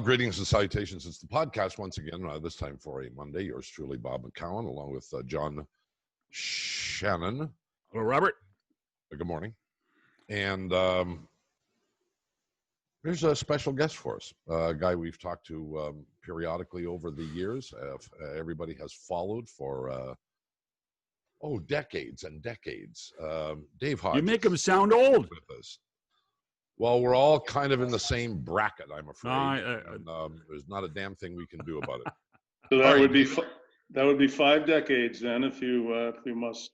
greetings and salutations. It's the podcast once again, this time for a Monday. Yours truly, Bob McCowan, along with John Shannon. Hello, Robert. Good morning. And there's a special guest for us, a guy we've talked to periodically over the years. Everybody has followed for, decades and decades. Dave Hodge. You make him sound old. With us. Well, we're all kind of in the same bracket, I'm afraid. There's not a damn thing we can do about it. So that would be 5 decades then, if you must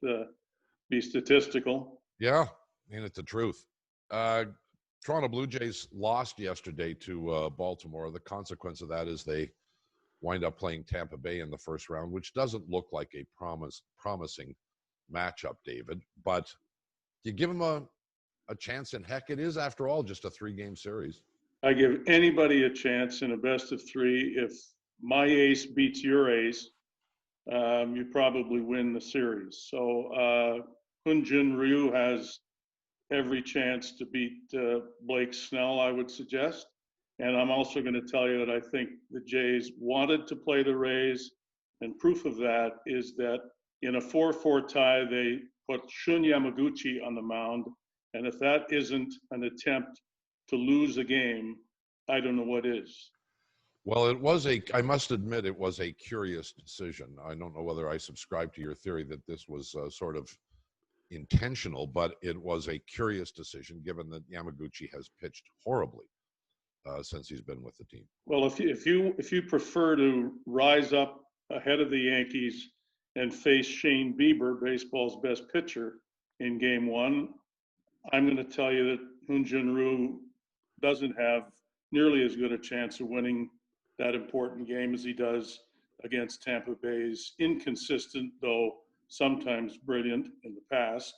be statistical. Yeah, ain't it the truth? Toronto Blue Jays lost yesterday to Baltimore. The consequence of that is they wind up playing Tampa Bay in the first round, which doesn't look like a promising matchup, David. But you give them a chance, and heck, it is, after all, just a 3-game series. I give anybody a chance in a best of 3. If my ace beats your ace, you probably win the series. So Hyun-Jin Ryu has every chance to beat Blake Snell, I would suggest. And I'm also going to tell you that I think the Jays wanted to play the Rays, and proof of that is that in a 4-4 tie, they put Shun Yamaguchi on the mound. And if that isn't an attempt to lose a game, I don't know what is. Well, I must admit, it was a curious decision. I don't know whether I subscribe to your theory that this was sort of intentional, but it was a curious decision given that Yamaguchi has pitched horribly since he's been with the team. Well, if you prefer to rise up ahead of the Yankees and face Shane Bieber, baseball's best pitcher, in Game 1, I'm going to tell you that Hyun-Jin Ryu doesn't have nearly as good a chance of winning that important game as he does against Tampa Bay's inconsistent, though sometimes brilliant in the past,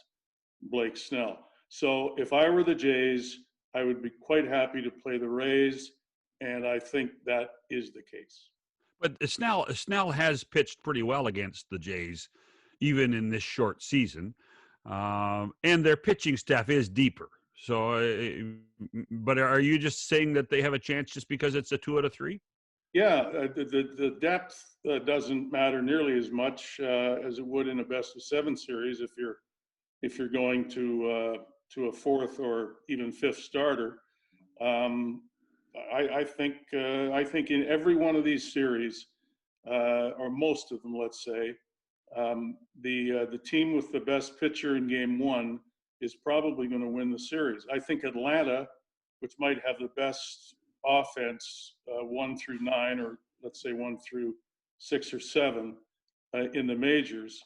Blake Snell. So if I were the Jays, I would be quite happy to play the Rays, and I think that is the case. But Snell has pitched pretty well against the Jays, even in this short season. And their pitching staff is deeper. So, but are you just saying that they have a chance just because it's a 2 out of 3? Yeah, the depth doesn't matter nearly as much as it would in a best of 7 series if you're going to a 4th or even 5th starter. I think in every one of these series, or most of them, let's say, the team with the best pitcher in Game 1 is probably going to win the series. I think Atlanta, which might have the best offense 1 through 9, or let's say 1 through 6 or 7 in the majors,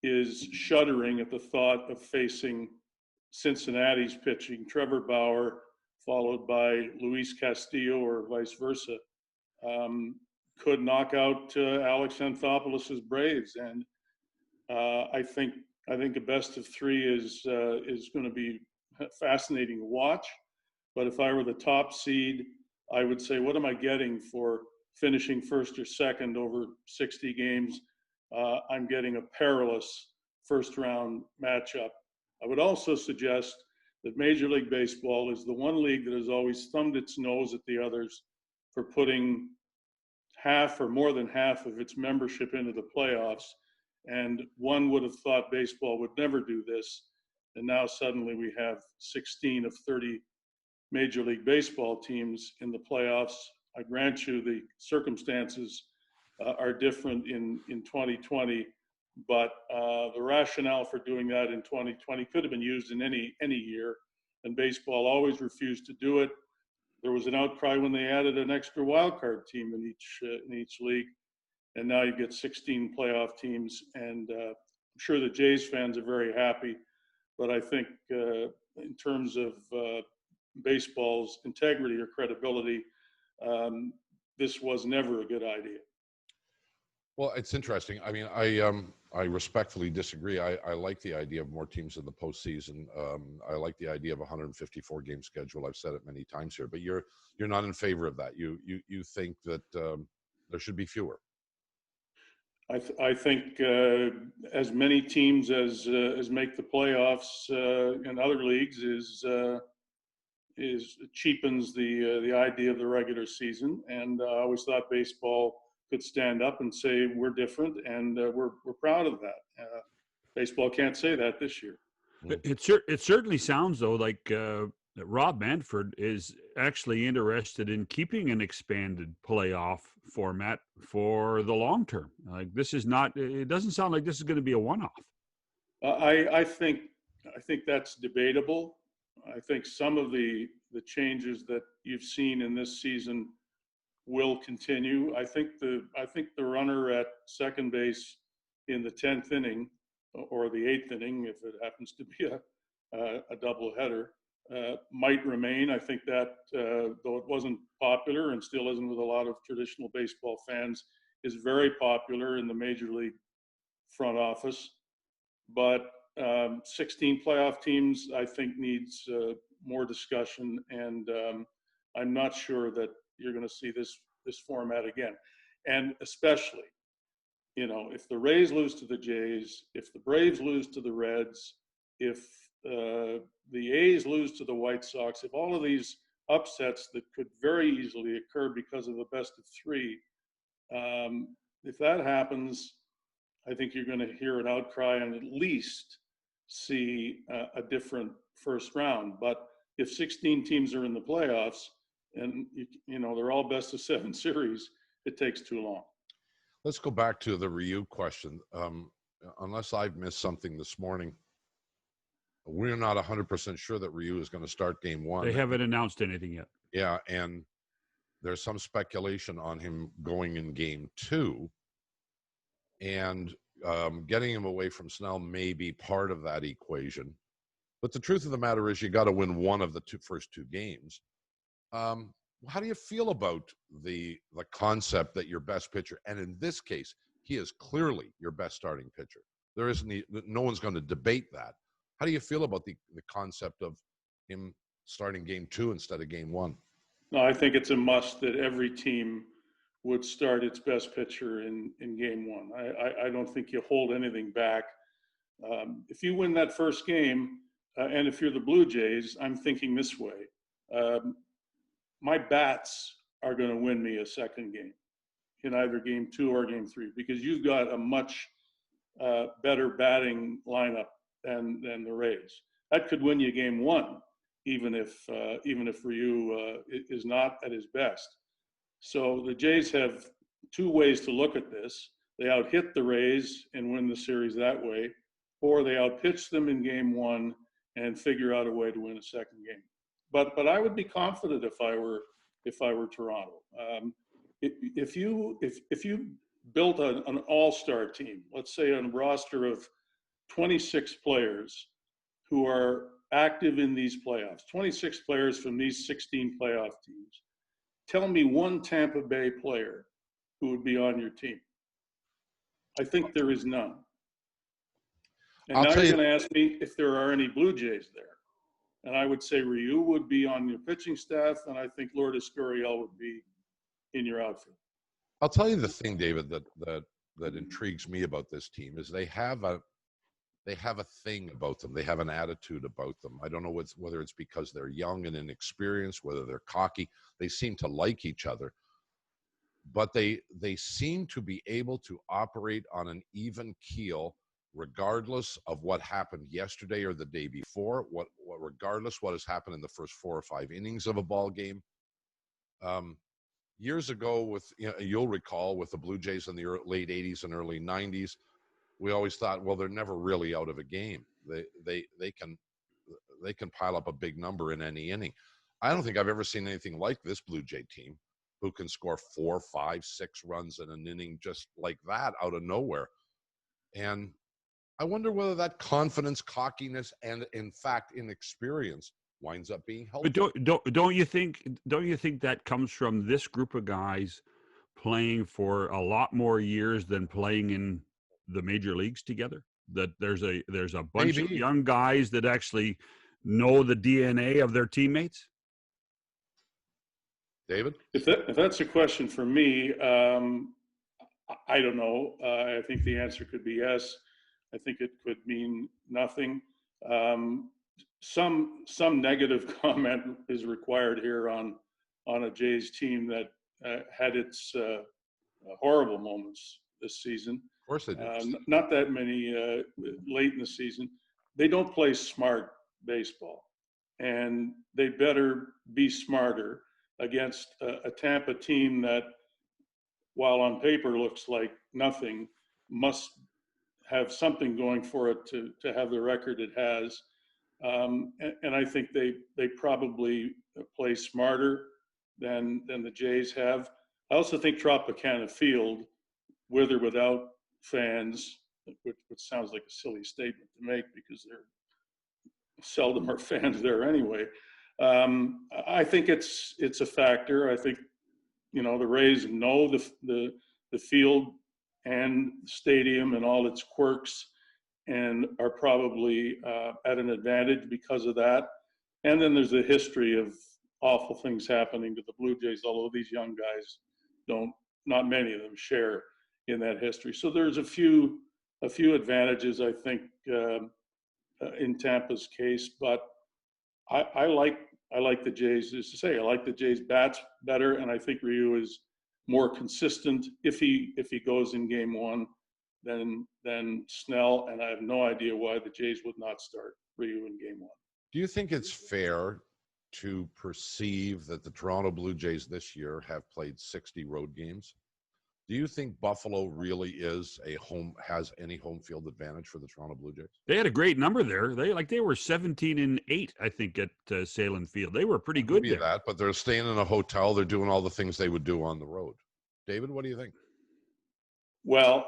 is shuddering at the thought of facing Cincinnati's pitching, Trevor Bauer, followed by Luis Castillo, or vice versa, could knock out Alex Anthopoulos' Braves. And I think a best of 3 is going to be fascinating to watch. But if I were the top seed, I would say, what am I getting for finishing 1st or 2nd over 60 games? I'm getting a perilous first-round matchup. I would also suggest that Major League Baseball is the one league that has always thumbed its nose at the others for putting half or more than half of its membership into the playoffs. And one would have thought baseball would never do this. And now suddenly we have 16 of 30 Major League Baseball teams in the playoffs. I grant you the circumstances are different in 2020, but the rationale for doing that in 2020 could have been used in any year, and baseball always refused to do it. There was an outcry when they added an extra wildcard team in each league, and now you get 16 playoff teams, and I'm sure the Jays fans are very happy, but I think in terms of baseball's integrity or credibility, this was never a good idea. Well, it's interesting. I mean, I respectfully disagree. I like the idea of more teams in the postseason. I like the idea of a 154-game schedule. I've said it many times here, but you're not in favor of that. You think that there should be fewer. I think as many teams as make the playoffs in other leagues is cheapens the idea of the regular season. And I always thought baseball could stand up and say we're different, and we're proud of that. Baseball can't say that this year. It certainly sounds though like that Rob Manfred is actually interested in keeping an expanded playoff format for the long term. Like this is not. It doesn't sound like this is going to be a one-off. I think that's debatable. I think some of the changes that you've seen in this season will continue. I think the runner at second base in the 10th inning or the 8th inning, if it happens to be a doubleheader, might remain. I think that though it wasn't popular and still isn't with a lot of traditional baseball fans, is very popular in the major league front office. But 16 playoff teams, I think, needs more discussion, and I'm not sure that you're going to see this format again. And especially, if the Rays lose to the Jays, if the Braves lose to the Reds, if the A's lose to the White Sox, if all of these upsets that could very easily occur because of the best of three, if that happens, I think you're going to hear an outcry and at least see a different first round. But if 16 teams are in the playoffs and they're all best of 7 series, it takes too long. Let's go back to the Ryu question. Unless I've missed something this morning, we're not 100% sure that Ryu is going to start game 1. They haven't announced anything yet. Yeah, and there's some speculation on him going in game 2. And getting him away from Snell may be part of that equation. But the truth of the matter is you got to win one of the first two games. How do you feel about the concept that your best pitcher, and in this case, he is clearly your best starting pitcher. There isn't no one's going to debate that. How do you feel about the concept of him starting game 2 instead of game 1? No, I think it's a must that every team would start its best pitcher in game 1. I don't think you hold anything back. If you win that first game, and if you're the Blue Jays, I'm thinking this way. My bats are going to win me a second game in either game 2 or game 3 because you've got a much better batting lineup than the Rays. That could win you game 1, even if Ryu is not at his best. So the Jays have 2 ways to look at this. They outhit the Rays and win the series that way, or they outpitch them in game 1 and figure out a way to win a second game. But I would be confident if I were Toronto. If you built an all-star team, let's say on a roster of 26 players who are active in these playoffs, 26 players from these 16 playoff teams, tell me one Tampa Bay player who would be on your team. I think there is none. And now you're going to ask me if there are any Blue Jays there. And I would say Ryu would be on your pitching staff, and I think Lourdes Gurriel would be in your outfield. I'll tell you the thing, David, that intrigues me about this team is they have a thing about them. They have an attitude about them. I don't know whether it's because they're young and inexperienced, whether they're cocky. They seem to like each other, but they seem to be able to operate on an even keel, regardless of what happened yesterday or the day before. Regardless what has happened in the first 4 or 5 innings of a ball game. Years ago, you'll recall with the Blue Jays in the late '80s and early '90s. We always thought, well, they're never really out of a game. They can pile up a big number in any inning. I don't think I've ever seen anything like this Blue Jay team, who can score 4, 5, 6 runs in an inning just like that out of nowhere. And I wonder whether that confidence, cockiness, and in fact inexperience winds up being helpful. But don't you think that comes from this group of guys playing for a lot more years than playing in the major leagues together? That there's a bunch of young guys that actually know the DNA of their teammates? David? If that's a question for me, I don't know. I think the answer could be yes. I think it could mean nothing. some negative comment is required here on a Jays team that had its horrible moments this season. Of course they do. Not that many late in the season. They don't play smart baseball, and they better be smarter against a Tampa team that, while on paper looks like nothing, must have something going for it to have the record it has. And I think they probably play smarter than the Jays have. I also think Tropicana Field, with or without fans, which sounds like a silly statement to make because there seldom are fans there anyway. I think it's a factor. I think, you know, the Rays know the field and stadium and all its quirks, and are probably at an advantage because of that. And then there's the history of awful things happening to the Blue Jays, although these young guys not many of them share in that history. So there's a few advantages, I think, in Tampa's case. But I like the Jays, as to say, I like the Jays bats better, and I think Ryu is more consistent if he goes in game one than Snell, and I have no idea why the Jays would not start Ryu in game one. Do you think it's fair to perceive that the Toronto Blue Jays this year have played 60 road games? Do you think Buffalo really has any home field advantage for the Toronto Blue Jays? They had a great number there. They were 17-8, I think, at Salem Field. They were pretty good there. That, but they're staying in a hotel. They're doing all the things they would do on the road. David, what do you think? Well,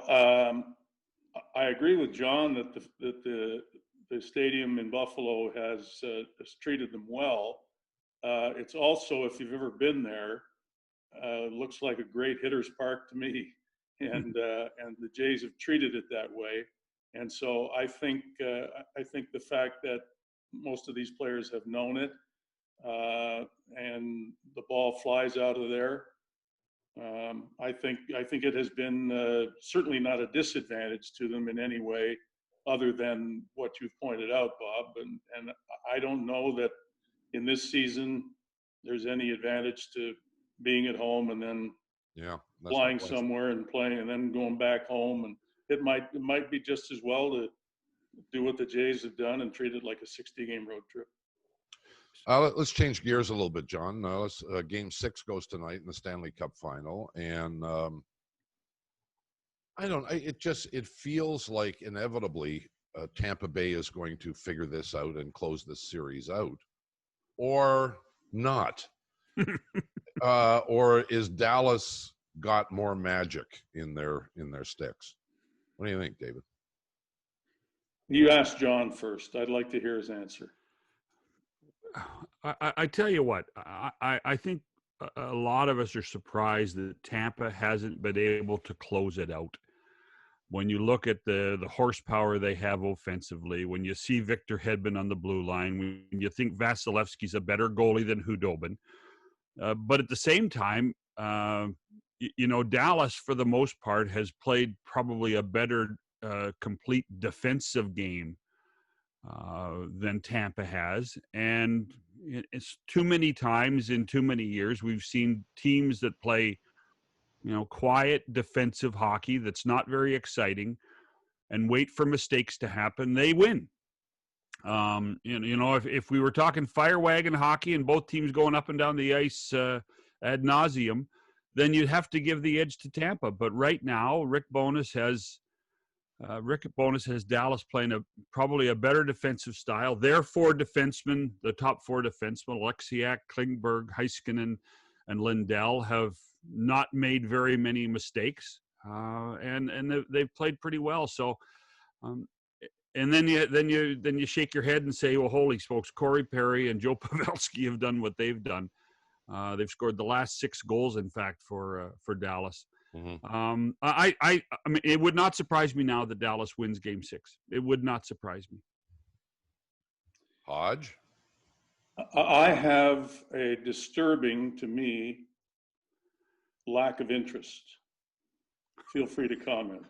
I agree with John that the stadium in Buffalo has treated them well. It's also, if you've ever been there, looks like a great hitter's park to me, and the Jays have treated it that way. And so I think the fact that most of these players have known it, and the ball flies out of there, I think it has been certainly not a disadvantage to them in any way, other than what you've pointed out, Bob. And I don't know that in this season there's any advantage to being at home and then flying somewhere and playing and then going back home. And it might be just as well to do what the Jays have done and treat it like a 60-game road trip. Let's change gears a little bit, John. Game 6 goes tonight in the Stanley Cup final, and it feels like inevitably Tampa Bay is going to figure this out and close this series out, or not. Or is Dallas got more magic in their sticks? What do you think, David? You asked John first. I'd like to hear his answer. I tell you what, I think a lot of us are surprised that Tampa hasn't been able to close it out. When you look at the horsepower they have offensively, when you see Victor Hedman on the blue line, when you think Vasilevsky's a better goalie than Hudobin, but at the same time, Dallas, for the most part, has played probably a better complete defensive game than Tampa has. And it's too many times in too many years we've seen teams that play, quiet defensive hockey that's not very exciting and wait for mistakes to happen. They win. If we were talking fire wagon hockey and both teams going up and down the ice ad nauseum, then you'd have to give the edge to Tampa. But right now, Rick Bowness has Dallas playing probably a better defensive style. Their four defensemen, the top four defensemen, Alexiak, Klingberg, Heiskanen, and Lindell, have not made very many mistakes, and they've played pretty well. So, and then you shake your head and say, well, holy smokes, Corey Perry and Joe Pavelski have done what they've done. They've scored the last 6 goals, in fact, for Dallas. Mm-hmm. I mean, it would not surprise me now that Dallas wins Game 6. It would not surprise me. Hodge? I have a disturbing, to me, lack of interest. Feel free to comment.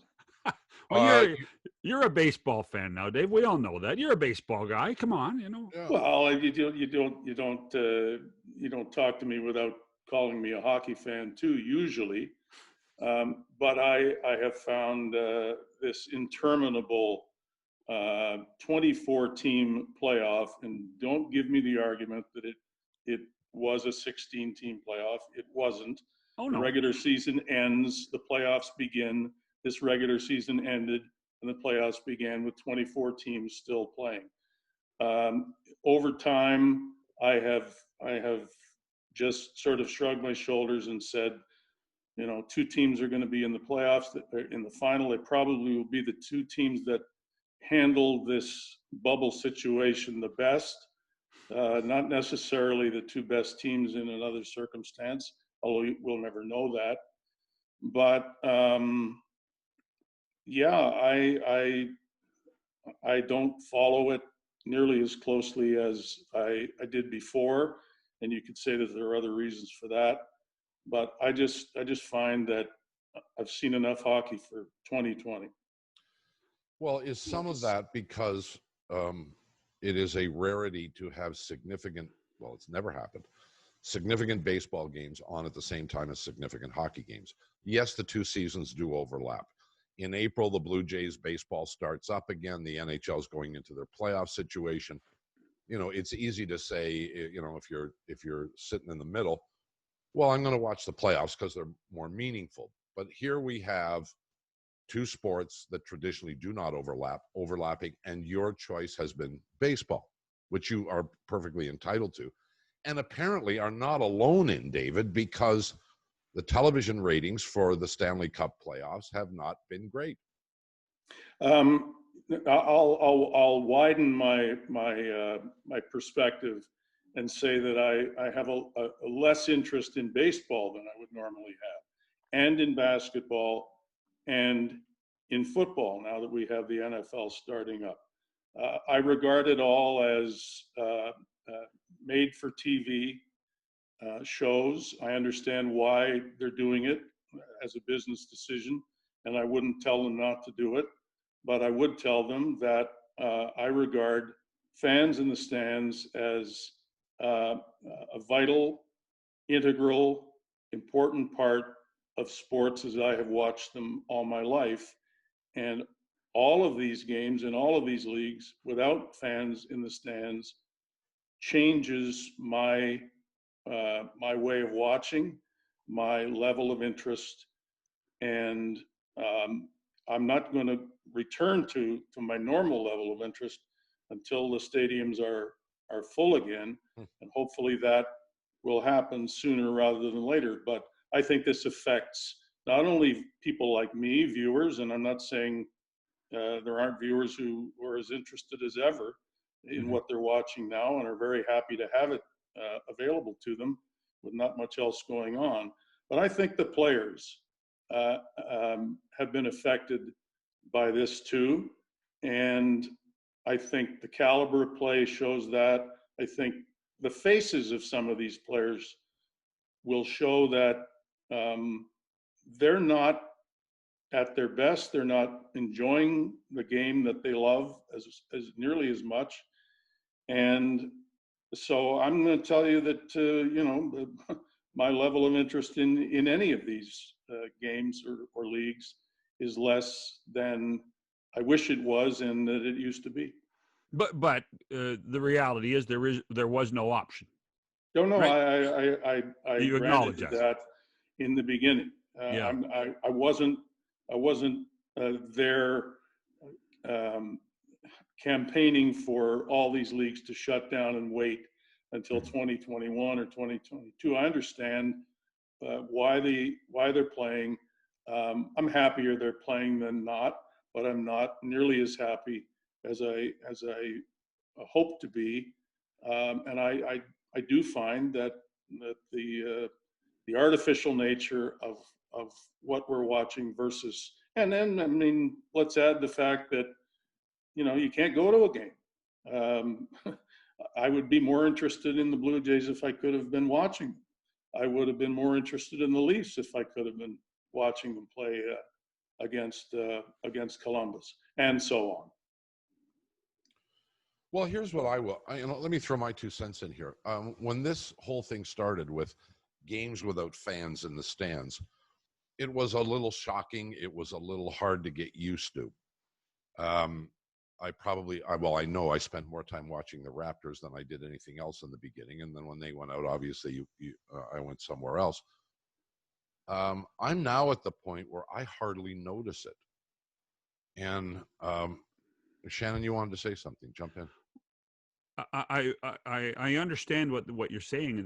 Well, Uh, you're a baseball fan now, Dave. We all know that. You're a baseball guy. Come on, yeah. Well, you don't talk to me without calling me a hockey fan too, usually. But I have found this interminable 24-team playoff, and don't give me the argument that it was a 16-team playoff. It wasn't. Oh The no. regular season ends, the playoffs begin. This regular season ended, and the playoffs began with 24 teams still playing. Over time, I have just sort of shrugged my shoulders and said, you know, two teams are going to be in the playoffs. In the final, it probably will be the two teams that handle this bubble situation the best, not necessarily the two best teams in another circumstance, although we'll never know that. But yeah, I don't follow it nearly as closely as I did before, and you could say that there are other reasons for that. But I just find that I've seen enough hockey for 2020. Well, is some of that because it is a rarity to have significant, well, it's never happened, significant baseball games on at the same time as significant hockey games? Yes, the two seasons do overlap. In April, the Blue Jays baseball starts up again. The NHL is going into their playoff situation. You know, it's easy to say, you know, if you're sitting in the middle, well, I'm going to watch the playoffs because they're more meaningful. But here we have two sports that traditionally do not overlapping, and your choice has been baseball, which you are perfectly entitled to, and apparently are not alone in, David, because the television ratings for the Stanley Cup playoffs have not been great. I'll widen my perspective and say that I have a less interest in baseball than I would normally have, and in basketball, and in football now that we have the NFL starting up. I regard it all as made for TV shows. I understand why they're doing it as a business decision, and I wouldn't tell them not to do it, but I would tell them that I regard fans in the stands as a vital, integral, important part of sports as I have watched them all my life. And all of these games and all of these leagues without fans in the stands changes my way of watching, my level of interest, and I'm not going to return to my normal level of interest until the stadiums are full again, and hopefully that will happen sooner rather than later. But I think this affects not only people like me, viewers, and I'm not saying there aren't viewers who are as interested as ever in what they're watching now and are very happy to have it available to them with not much else going on. But I think the players have been affected by this too. And I think the caliber of play shows that. I think the faces of some of these players will show that they're not at their best. They're not enjoying the game that they love as nearly as much. And so I'm going to tell you that, you know, my level of interest in any of these games or leagues is less than I wish it was and that it used to be. But the reality is there was no option. No, right? I You acknowledge that in the beginning. Yeah. I wasn't there campaigning for all these leagues to shut down and wait until 2021 or 2022. I understand why they're playing. I'm happier they're playing than not, but I'm not nearly as happy as I hope to be. And I do find that the artificial nature of what we're watching versus, and then, I mean, let's add the fact that, you know, you can't go to a game. I would be more interested in the Blue Jays if I could have been watching them. I would have been more interested in the Leafs if I could have been watching them play against Columbus, and so on. Well, here's what let me throw my 2 cents in here. When this whole thing started with games without fans in the stands, it was a little shocking. It was a little hard to get used to. I know I spent more time watching the Raptors than I did anything else in the beginning. And then when they went out, obviously I went somewhere else. I'm now at the point where I hardly notice it. And Shannon, you wanted to say something. Jump in. I understand what you're saying.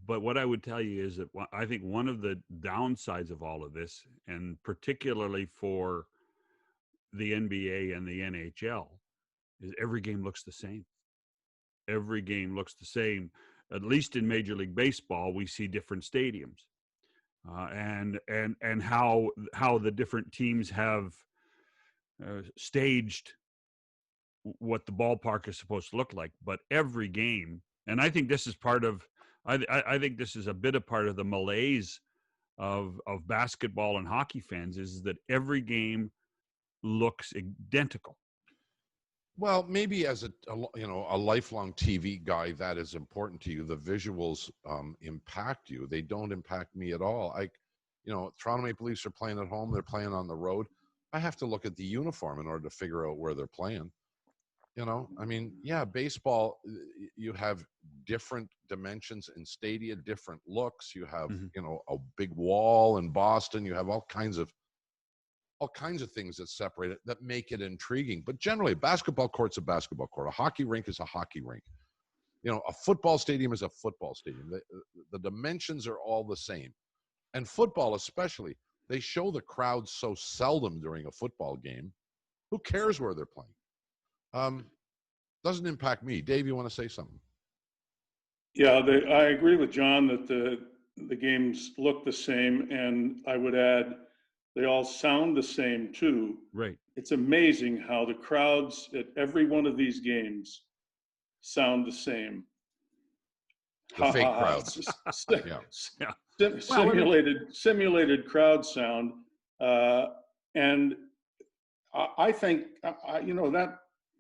But what I would tell you is that I think one of the downsides of all of this, and particularly for the NBA and the NHL, is every game looks the same. Every game looks the same. At least in Major League Baseball, we see different stadiums, and how the different teams have staged what the ballpark is supposed to look like. But every game, and I think this is part of, I think this is a bit of part of the malaise of basketball and hockey fans, is that every game looks identical. Well, maybe as a lifelong TV guy, that is important to you. The visuals impact you. They don't impact me at all. Toronto Maple Leafs are playing at home. They're playing on the road. I have to look at the uniform in order to figure out where they're playing. Baseball, you have different dimensions in stadia, different looks. You have, a big wall in Boston. You have all kinds of things that separate it, that make it intriguing. But generally, a basketball court's a basketball court. A hockey rink is a hockey rink. A football stadium is a football stadium. The dimensions are all the same. And football especially, they show the crowd so seldom during a football game. Who cares where they're playing? Doesn't impact me. Dave, you want to say something? Yeah, I agree with John that the games look the same, and I would add they all sound the same too. Right. It's amazing how the crowds at every one of these games sound the same. The fake crowds. Simulated crowd sound, and I think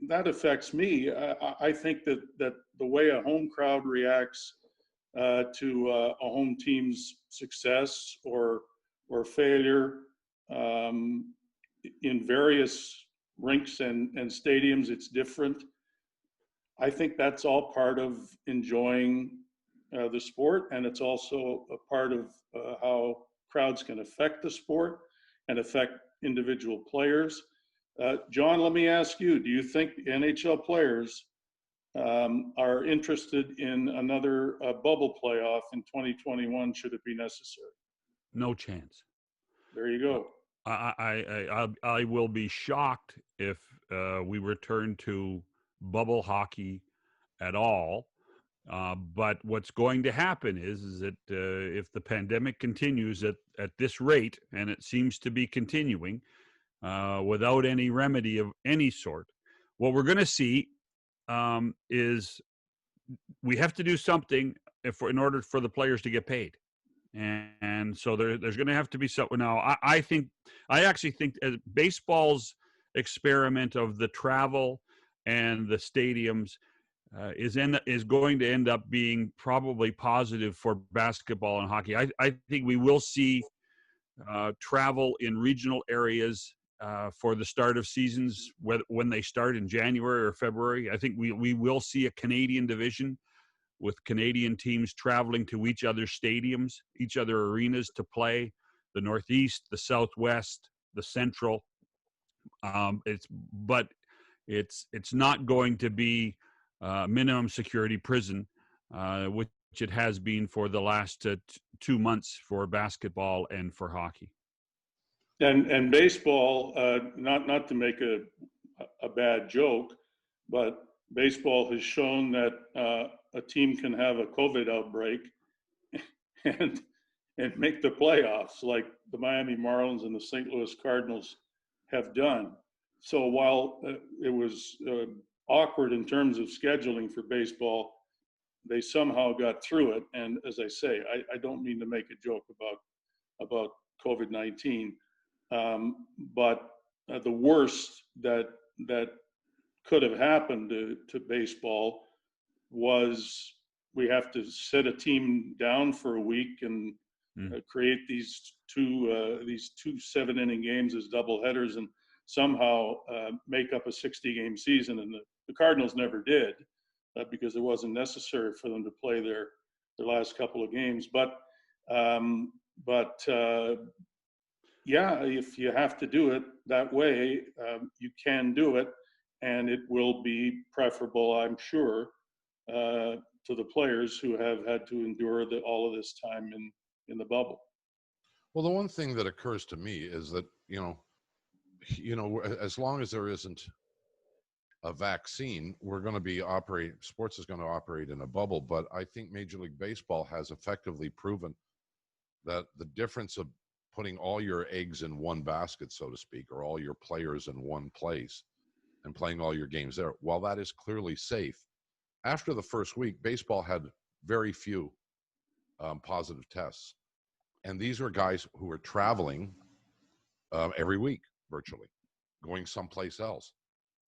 that affects me. I think that the way a home crowd reacts to a home team's success or failure in various rinks and stadiums, it's different. I think that's all part of enjoying the sport, and it's also a part of how crowds can affect the sport and affect individual players. John, let me ask you, do you think NHL players are interested in another bubble playoff in 2021 should it be necessary? No chance. There you go. I will be shocked if we return to bubble hockey at all. But what's going to happen is that if the pandemic continues at this rate, and it seems to be continuing without any remedy of any sort, what we're going to see is we have to do something in order for the players to get paid. And so there's going to have to be something. Now, I actually think baseball's experiment of the travel and the stadiums is going to end up being probably positive for basketball and hockey. I think we will see travel in regional areas for the start of seasons, when they start in January or February. I think we will see a Canadian division with Canadian teams traveling to each other's stadiums, each other arenas to play, the Northeast, the Southwest, the Central. It's not going to be minimum security prison, which it has been for the last 2 months for basketball and for hockey. And baseball, not to make a bad joke, but baseball has shown that a team can have a COVID outbreak and make the playoffs, like the Miami Marlins and the St. Louis Cardinals have done. So while it was awkward in terms of scheduling for baseball, they somehow got through it. And as I say, I don't mean to make a joke about COVID-19. But the worst that could have happened to baseball was we have to sit a team down for a week and create these two 7-inning games as doubleheaders and somehow make up a 60-game season. And the Cardinals never did because it wasn't necessary for them to play their last couple of games. But yeah, if you have to do it that way, you can do it, and it will be preferable, I'm sure, to the players who have had to endure all of this time in the bubble. Well, the one thing that occurs to me is that, as long as there isn't a vaccine, we're going to be sports is going to operate in a bubble. But I think Major League Baseball has effectively proven that the difference of putting all your eggs in one basket, so to speak, or all your players in one place and playing all your games there, while that is clearly safe, after the first week, baseball had very few positive tests. And these were guys who were traveling every week, virtually, going someplace else.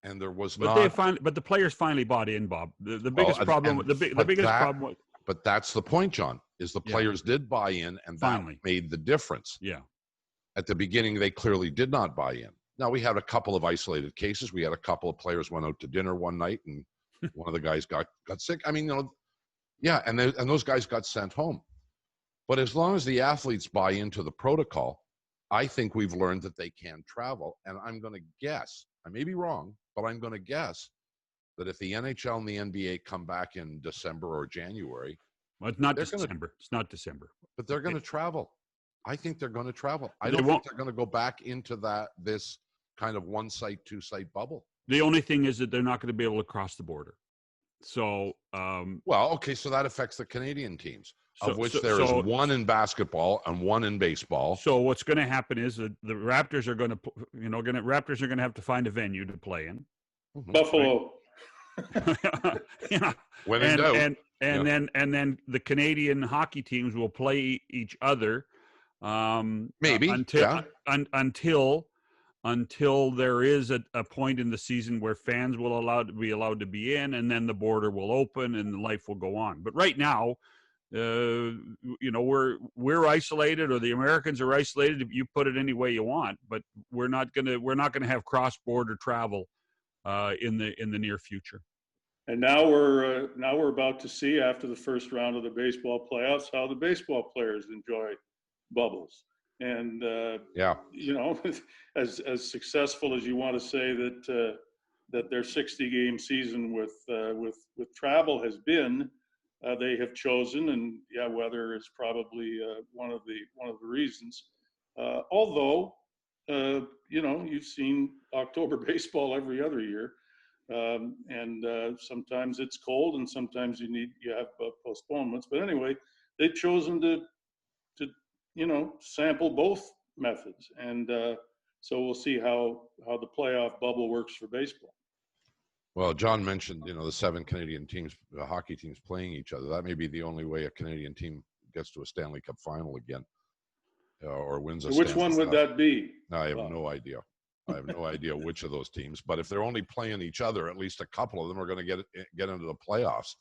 And there was but the players finally bought in, Bob. The biggest problem, problem. But that's the point, John, is the players did buy in, and finally made the difference. Yeah. At the beginning, they clearly did not buy in. Now, we had a couple of isolated cases. We had a couple of players went out to dinner one night, and one of the guys got sick. I mean, and those guys got sent home. But as long as the athletes buy into the protocol, I think we've learned that they can travel. And I'm going to guess, I may be wrong, but I'm going to guess that if the NHL and the NBA come back in December or January. Well, it's not December. It's not December. But they're going to travel. I think they're going to travel. I don't think they're going to go back into this kind of one-site, two-site bubble. The only thing is that they're not going to be able to cross the border. So, so that affects the Canadian teams, of which there is one in basketball and one in baseball. So what's going to happen is that the Raptors are going to, Raptors are going to have to find a venue to play in. Buffalo. Right? When in doubt. And then the Canadian hockey teams will play each other. Maybe until there is a point in the season where fans will be allowed to be in, and then the border will open and life will go on. But right now, we're isolated, or the Americans are isolated. If you put it any way you want, but we're not gonna have cross-border travel in the near future. And now we're about to see, after the first round of the baseball playoffs, how the baseball players enjoy bubbles. And as successful as you want to say that their 60-game season with travel has been, they have chosen, and weather is probably one of the reasons. Although you've seen October baseball every other year, and sometimes it's cold, and sometimes you have postponements. But anyway, they've chosen to sample both methods, and so we'll see how the playoff bubble works for baseball. Well, John mentioned, the 7 Canadian teams, hockey teams playing each other. That may be the only way a Canadian team gets to a Stanley Cup final again, or wins a Stanley Cup. Which one would that be? I have no idea. I have no idea which of those teams. But if they're only playing each other, at least a couple of them are going to get into the playoffs,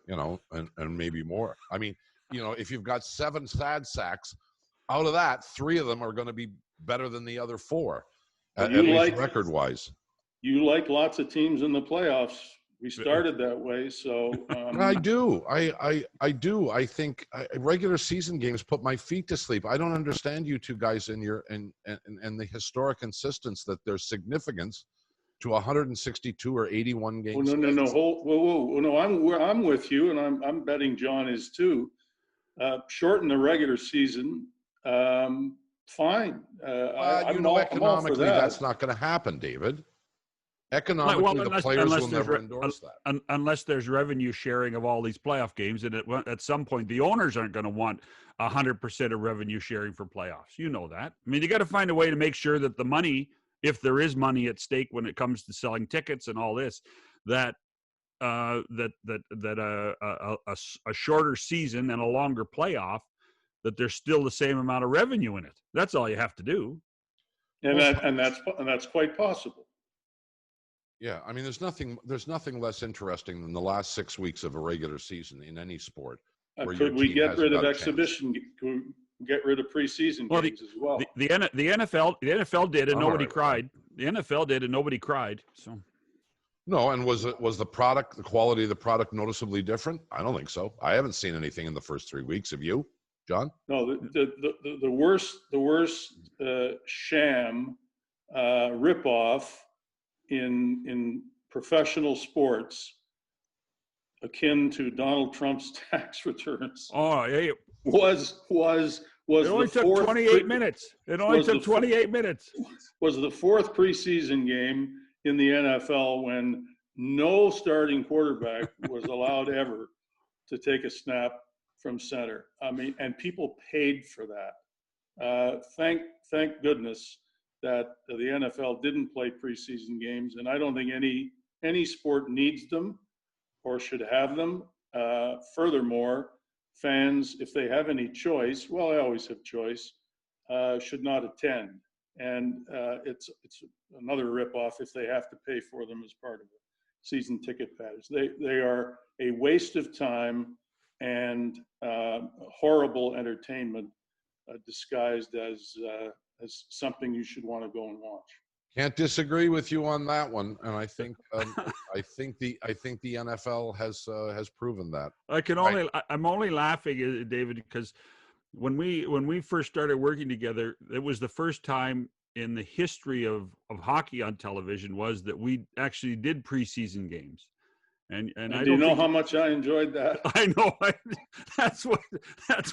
and maybe more. I mean, if you've got 7 sad sacks, out of that, 3 of them are going to be better than the other 4, at least record-wise. You like lots of teams in the playoffs. We started that way, so I do. I do. I think regular season games put my feet to sleep. I don't understand you two guys and the historic insistence that there's significance to 162 or 81 games. Oh, no. Whoa. No, I'm with you, and I'm betting John is too. Shorten the regular season. Fine. Economically, that's not going to happen, David. Economically, the players will never endorse that. Unless there's revenue sharing of all these playoff games, and at some point, the owners aren't going to want 100% of revenue sharing for playoffs. You know that. I mean, you got to find a way to make sure that the money, if there is money at stake when it comes to selling tickets and all this, that a shorter season and a longer playoff, that there's still the same amount of revenue in it. That's all you have to do. And that's quite possible. Yeah, I mean, there's nothing less interesting than the last 6 weeks of a regular season in any sport. Could we get rid of exhibition? Could we get rid of preseason games as well? The NFL did, and nobody cried. The NFL did, and nobody cried. So. No, and was the quality of the product noticeably different? I don't think so. I haven't seen anything in the first 3 weeks. Have you, John? No, the worst sham ripoff in professional sports, akin to Donald Trump's tax returns. Oh, yeah. Was it only took 28 minutes. It only took 28 minutes. Was the fourth preseason game in the NFL when no starting quarterback was allowed ever to take a snap from center. I mean, and people paid for that. Thank goodness that the NFL didn't play preseason games, and I don't think any sport needs them or should have them. Furthermore, fans, if they have any choice, well, they always have choice, should not attend. And it's another ripoff if they have to pay for them as part of the season ticket package. They are a waste of time and horrible entertainment disguised as something you should want to go and watch. Can't disagree with you on that one, and I think I think the NFL has proven that. I'm only laughing, David, because when we first started working together, it was the first time in the history of hockey on television was that we actually did preseason games. And I do you know how much I enjoyed that? I know. That's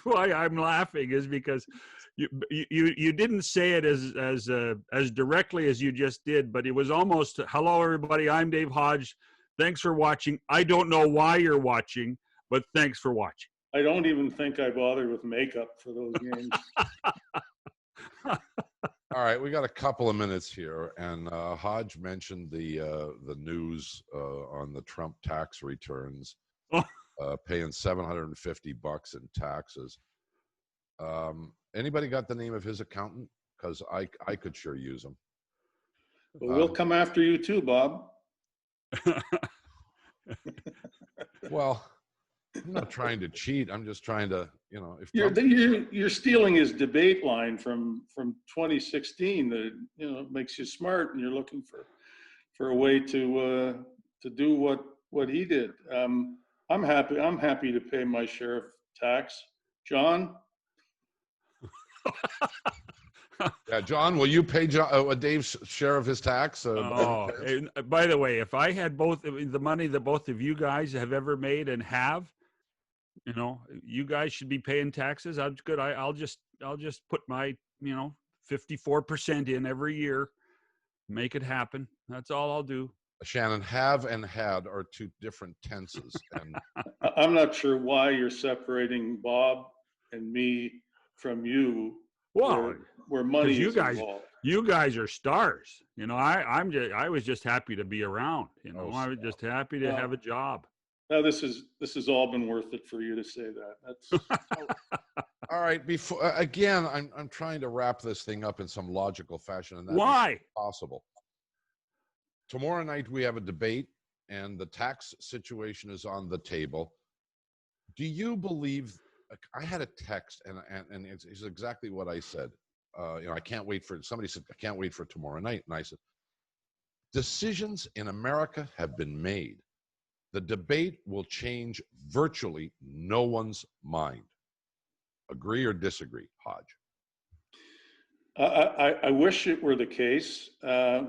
why I'm laughing, is because you didn't say it as directly as you just did, but it was almost, hello everybody, I'm Dave Hodge. Thanks for watching. I don't know why you're watching, but thanks for watching. I don't even think I bothered with makeup for those games. All right, we got a couple of minutes here, and Hodge mentioned the news on the Trump tax returns, paying $750 in taxes. Anybody got the name of his accountant? Because I could sure use him. Well, we'll come after you too, Bob. Well, I'm not trying to cheat. I'm just trying to, if you're stealing his debate line from 2016 that makes you smart, and you're looking for a way to do what he did. I'm happy to pay my share of tax. John? Yeah, John, will you pay Dave's share of his tax? By the way, if I had the money that both of you guys have ever made and have, you guys should be paying taxes. I'm good. I'll just put my 54% in every year, make it happen. That's all I'll do. Shannon, have and had are two different tenses, and I'm not sure why you're separating Bob and me from you. Well, where money is involved. You guys are stars. I was just happy to be around. I was just happy to have a job. Now this has all been worth it for you to say that. That's all right. Before again, I'm trying to wrap this thing up in some logical fashion, and that's why possible. Tomorrow night we have a debate, and the tax situation is on the table. Do you believe? I had a text, and it's exactly what I said. I can't wait for. Somebody said I can't wait for tomorrow night, and I said, decisions in America have been made. The debate will change virtually no one's mind. Agree or disagree, Hodge? I wish it were the case,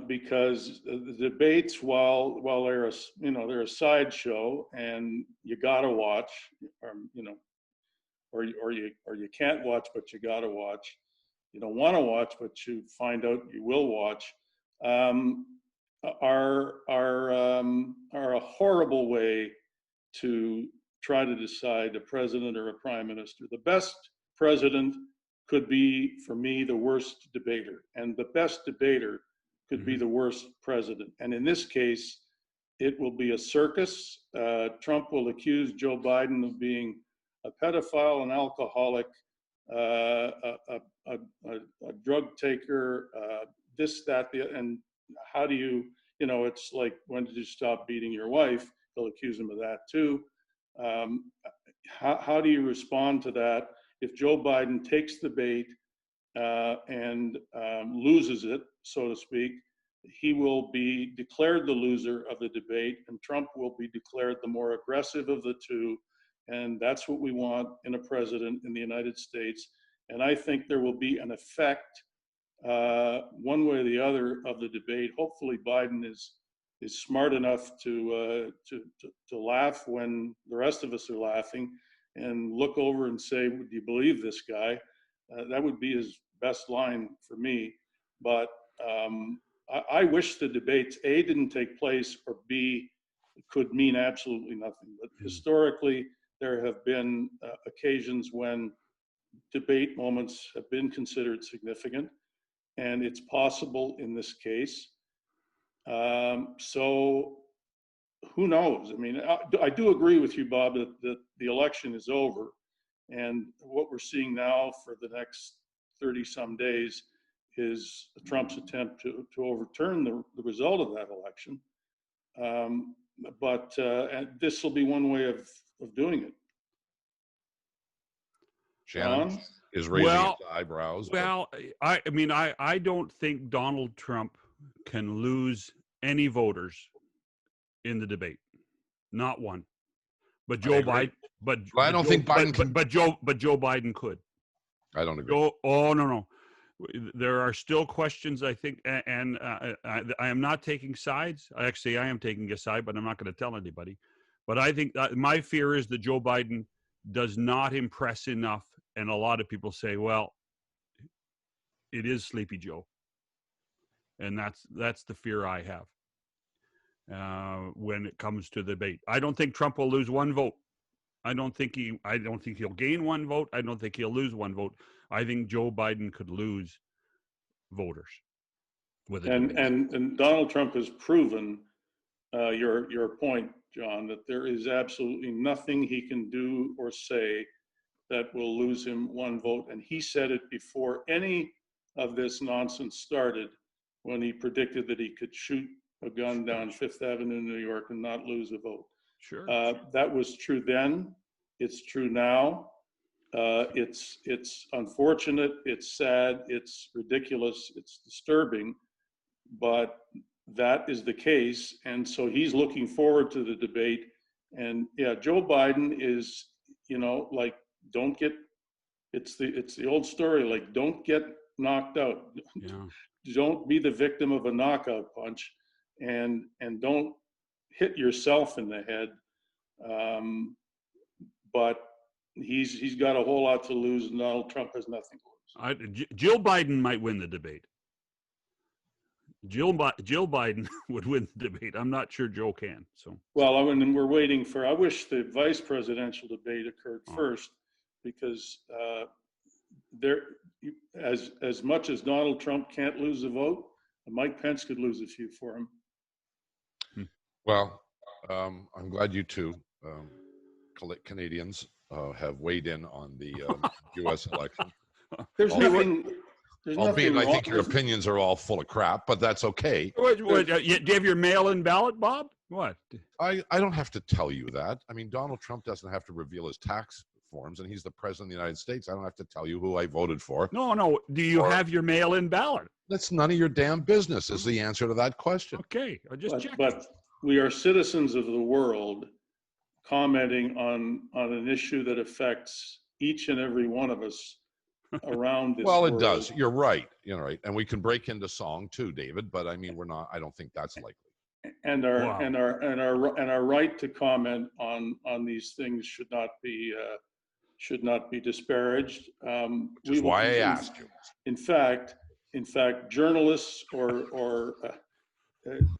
because the debates, while they're a sideshow, and you gotta watch, or you can't watch, but you gotta watch. You don't want to watch, but you find out you will watch. Are a horrible way to try to decide a president or a prime minister. The best president could be, for me, the worst debater, and the best debater could be the worst president. And in this case, it will be a circus. Trump will accuse Joe Biden of being a pedophile, an alcoholic, a drug taker, this, that, and how do you, it's like, when did you stop beating your wife? They'll accuse him of that too. How do you respond to that? If Joe Biden takes the bait and loses it, so to speak, he will be declared the loser of the debate, and Trump will be declared the more aggressive of the two. And that's what we want in a president in the United States. And I think there will be an effect, one way or the other, of the debate. Hopefully, Biden is smart enough to laugh when the rest of us are laughing, and look over and say, "Do you believe this guy?" That would be his best line for me. But I wish the debates, A, didn't take place, or B, could mean absolutely nothing. But historically, there have been occasions when debate moments have been considered significant, and it's possible in this case. So who knows? I mean, I do agree with you, Bob, that the election is over, and what we're seeing now for the next 30 some days is Trump's attempt to overturn the result of that election. But this will be one way of doing it. Shannon is raising his eyebrows. Well, I mean, I don't think Donald Trump can lose any voters in the debate, not one. But Joe Biden, I don't think Biden can. But Joe Biden could. I don't agree. No. There are still questions, I think, and I am not taking sides. Actually, I am taking a side, but I'm not going to tell anybody. But I think my fear is that Joe Biden does not impress enough, and a lot of people say, well, it is Sleepy Joe, and that's the fear I have when it comes to the debate. I don't think Trump will lose one vote. I don't think he'll gain one vote. I don't think he'll lose one vote. I think Joe Biden could lose voters with it. And Donald Trump has proven your point, John, that there is absolutely nothing he can do or say that will lose him one vote. And he said it before any of this nonsense started, when he predicted that he could shoot a gun down Fifth Avenue in New York and not lose a vote. Sure. That was true then. It's true now. It's unfortunate. It's sad. It's ridiculous. It's disturbing, but that is the case. And so he's looking forward to the debate. And yeah, Joe Biden is, like, don't get. It's the old story. Like, don't get knocked out. Yeah. Don't be the victim of a knockout punch, and don't hit yourself in the head. But he's got a whole lot to lose, and Donald Trump has nothing to lose. Jill Biden might win the debate. Jill Biden would win the debate. I'm not sure Joe can. So well, I mean, we're waiting for. I wish the vice presidential debate occurred first, because as much as Donald Trump can't lose a vote, Mike Pence could lose a few for him. Well, I'm glad you two Canadians have weighed in on the U.S. election. There's nothing. Albeit, I think your opinions are all full of crap, but that's okay. Do you have your mail-in ballot, Bob? What? I don't have to tell you that. I mean, Donald Trump doesn't have to reveal his tax forms, and he's the president of the United States. I don't have to tell you who I voted for. No. Do you have your mail-in ballot? That's none of your damn business, is the answer to that question. Okay, I'll just check. But we are citizens of the world, commenting on an issue that affects each and every one of us around this well, world. It does. You're right. You're right. And we can break into song too, David, but I mean, I don't think that's likely. And our right to comment on these things should not be disparaged. Which is why I asked you. In fact, journalists or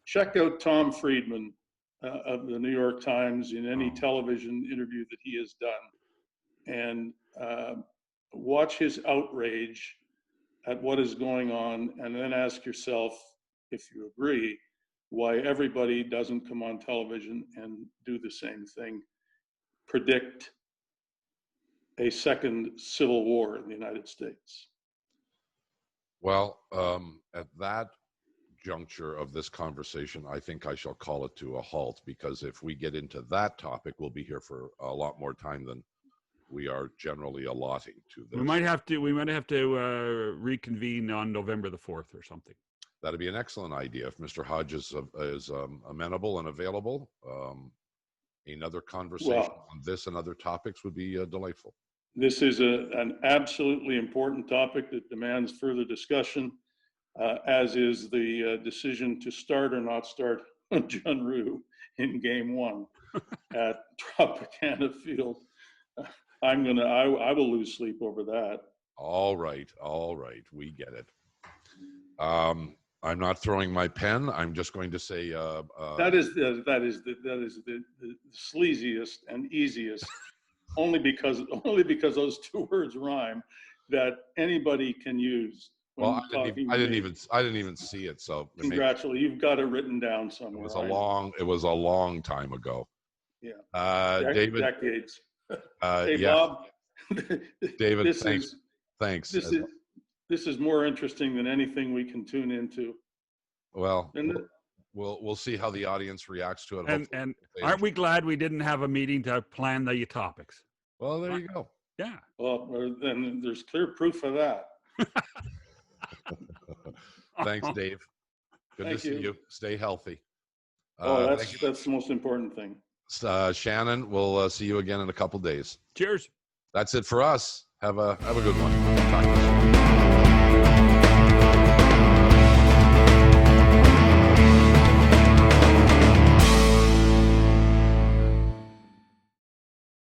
check out Tom Friedman of the New York Times in any television interview that he has done, and watch his outrage at what is going on, and then ask yourself, if you agree, why everybody doesn't come on television and do the same thing, predict a second civil war in the United States. Well, at that juncture of this conversation, I think I shall call it to a halt, because if we get into that topic, we'll be here for a lot more time than we are generally allotting to this. We might have to reconvene on November the 4th or something. That'd be an excellent idea if Mr. Hodge is amenable and available. Another conversation on this and other topics would be delightful. This is an absolutely important topic that demands further discussion, as is the decision to start or not start John Rue in Game 1 at Tropicana Field. I will lose sleep over that. All right, we get it. I'm not throwing my pen. I'm just going to say that is the sleaziest and easiest. only because those two words rhyme, that anybody can use. Well, I didn't even see it. So congratulations, you've got it written down somewhere. It was a long time ago. Yeah. David. Decades. Hey, yeah. Bob. David, thanks. This is more interesting than anything we can tune into. Well, we'll see how the audience reacts to it. And aren't we glad we didn't have a meeting to plan the topics? Well, there you go. Yeah. Well, then there's clear proof of that. Thanks, Dave. Good to see you. Stay healthy. That's the most important thing. Shannon, we'll see you again in a couple days. Cheers. That's it for us. Have a good one. Talk to you soon.